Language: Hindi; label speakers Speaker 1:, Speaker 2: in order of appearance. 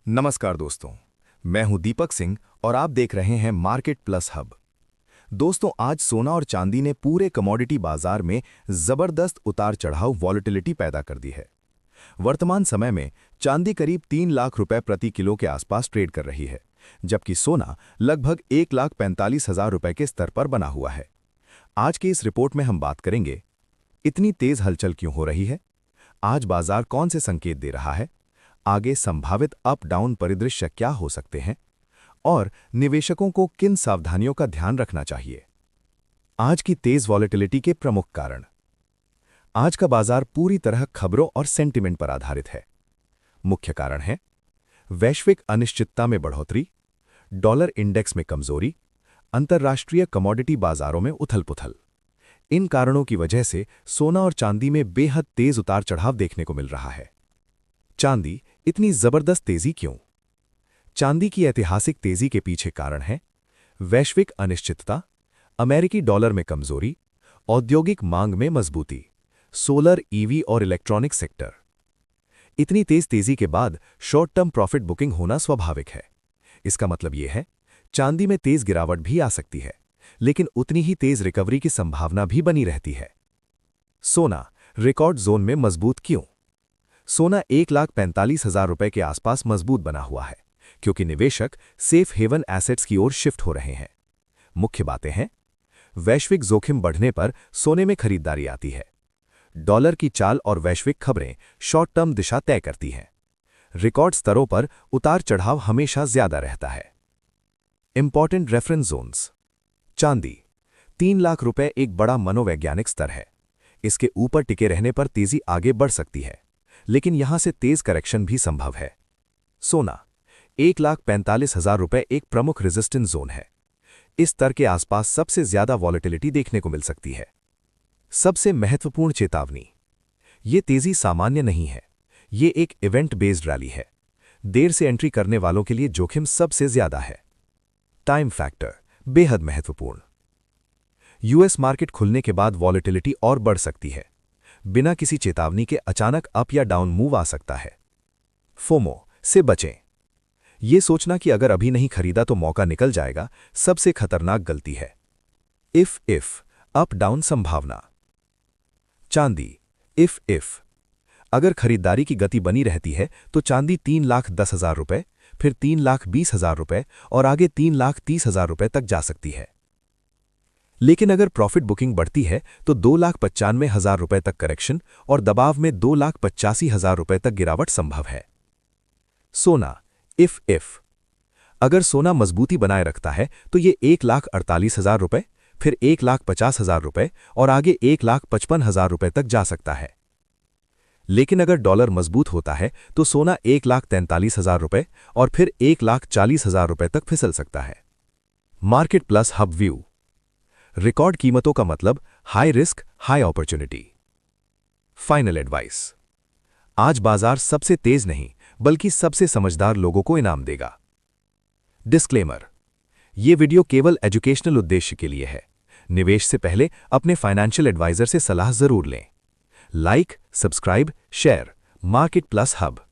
Speaker 1: नमस्कार दोस्तों, मैं हूं दीपक सिंह और आप देख रहे हैं मार्केट प्लस हब। दोस्तों, आज सोना और चांदी ने पूरे कमोडिटी बाजार में जबरदस्त उतार चढ़ाव वॉलेटिलिटी पैदा कर दी है। वर्तमान समय में चांदी करीब 3 लाख रुपए प्रति किलो के आसपास ट्रेड कर रही है, जबकि सोना लगभग 1,45,000 रुपए के स्तर पर बना हुआ है। आज की इस रिपोर्ट में हम बात करेंगे, इतनी तेज हलचल क्यों हो रही है, आज बाजार कौन से संकेत दे रहा है, आगे संभावित अप डाउन परिदृश्य क्या हो सकते हैं और निवेशकों को किन सावधानियों का ध्यान रखना चाहिए। आज की तेज वॉलेटिलिटी के प्रमुख कारण। आज का बाजार पूरी तरह खबरों और सेंटिमेंट पर आधारित है। मुख्य कारण हैं वैश्विक अनिश्चितता में बढ़ोतरी, डॉलर इंडेक्स में कमजोरी, अंतर्राष्ट्रीय कमोडिटी बाजारों में उथल-पुथल। इन कारणों की वजह से सोना और चांदी में बेहद तेज उतार चढ़ाव देखने को मिल रहा है। चांदी इतनी जबरदस्त तेजी क्यों? चांदी की ऐतिहासिक तेजी के पीछे कारण है वैश्विक अनिश्चितता, अमेरिकी डॉलर में कमजोरी, औद्योगिक मांग में मजबूती, सोलर, ईवी और इलेक्ट्रॉनिक सेक्टर। इतनी तेज तेजी के बाद शॉर्ट टर्म प्रॉफिट बुकिंग होना स्वाभाविक है। इसका मतलब यह है, चांदी में तेज गिरावट भी आ सकती है, लेकिन उतनी ही तेज रिकवरी की संभावना भी बनी रहती है। सोना रिकॉर्ड जोन में मजबूत क्यों? सोना 1,45,000 रुपए के आसपास मजबूत बना हुआ है, क्योंकि निवेशक सेफ हेवन एसेट्स की ओर शिफ्ट हो रहे हैं। मुख्य बातें हैं, वैश्विक जोखिम बढ़ने पर सोने में खरीदारी आती है। डॉलर की चाल और वैश्विक खबरें शॉर्ट टर्म दिशा तय करती हैं। रिकॉर्ड स्तरों पर उतार चढ़ाव हमेशा ज्यादा रहता है। Important reference zones. चांदी 3 लाख रुपए एक बड़ा मनोवैज्ञानिक स्तर है। इसके ऊपर टिके रहने पर तेजी आगे बढ़ सकती है, लेकिन यहां से तेज करेक्शन भी संभव है। सोना 1,45,000 रुपए एक प्रमुख रेजिस्टेंस जोन है। इस स्तर के आसपास सबसे ज्यादा वॉलेटिलिटी देखने को मिल सकती है। सबसे महत्वपूर्ण चेतावनी, ये तेजी सामान्य नहीं है, ये एक इवेंट बेस्ड रैली है। देर से एंट्री करने वालों के लिए जोखिम सबसे ज्यादा है। टाइम फैक्टर बेहद महत्वपूर्ण। यूएस मार्केट खुलने के बाद वॉलेटिलिटी और बढ़ सकती है। बिना किसी चेतावनी के अचानक अप या डाउन मूव आ सकता है। फोमो से बचें। यह सोचना कि अगर अभी नहीं खरीदा तो मौका निकल जाएगा, सबसे खतरनाक गलती है। इफ अप डाउन संभावना। चांदी इफ अगर खरीदारी की गति बनी रहती है तो चांदी 3,10,000 रुपए, फिर 3,20,000 रुपए और आगे 3,30,000 रुपए तक जा सकती है। लेकिन अगर प्रॉफिट बुकिंग बढ़ती है तो 2,95,000 रुपए तक करेक्शन और दबाव में 2,85,000 रुपए तक गिरावट संभव है। सोना इफ अगर सोना मजबूती बनाए रखता है तो ये 1,48,000 रुपए, फिर 1,50,000 रुपए और आगे 1,55,000 रुपए तक जा सकता है। लेकिन अगर डॉलर मजबूत होता है तो सोना 1,43,000 रुपए और फिर 1,40,000 रुपए तक फिसल सकता है। Market plus hub view. Record कीमतों का मतलब high risk high opportunity. Final advice, आज बाजार सबसे तेज नहीं बल्कि सबसे समझदार लोगों को इनाम देगा। डिस्क्लेमर, यह वीडियो केवल एजुकेशनल उद्देश्य के लिए है। निवेश से पहले अपने फाइनेंशियल एडवाइजर से सलाह जरूर लें। Like, subscribe, share. Market plus hub.